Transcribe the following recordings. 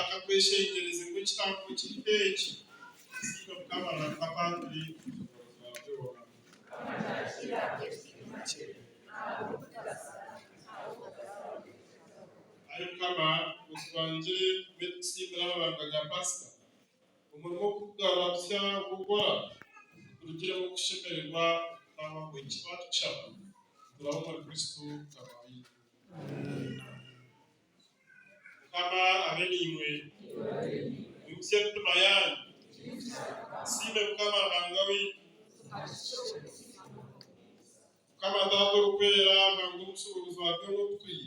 akakweshengereza ngo kitambo kiteki sino kama kapandri ayo kama uswanje betsimira abantu ya pasta umurimo kugarabya gukora urugero rwo gushemererwa aho ikibazo cyabo turabona Kristo kabaye kama abenimwe yumse tumayani sime kama bangawi kama dado kwera bangu musubuzo wabyo no kutwiye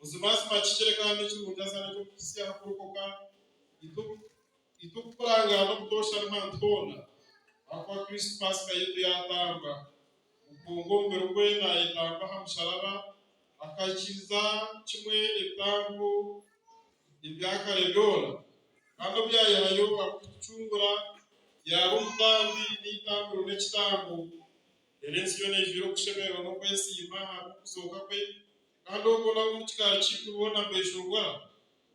uzimasi makikere kandi cy'umundazana cyo kisi yakurokoka itukuranga no kutosha ntantona akwa Kristo Pasika yetu yatamba ukungombe rwena itamba hamusharaba akakiza kimwe itangu ibyakare byona kandi byayayo akucungura yaba umutambi n'itambiro n'ekitambo erensiyo n'ejiro kushemera no kwesima kuzoka kwe kandi ubona mu kikara cy'ubona mbeshurwa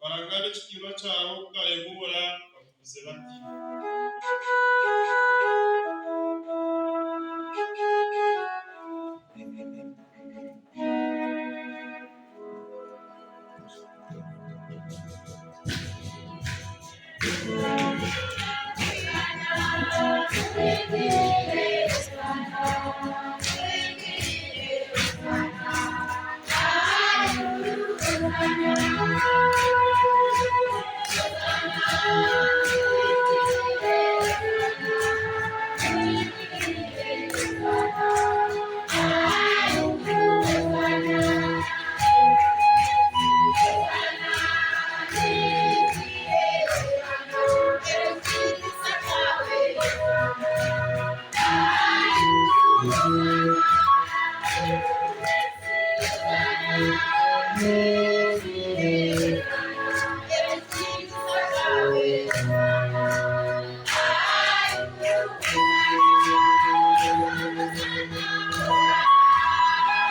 barangane kikino cyabo kutayegura bavuze bati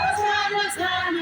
Ozana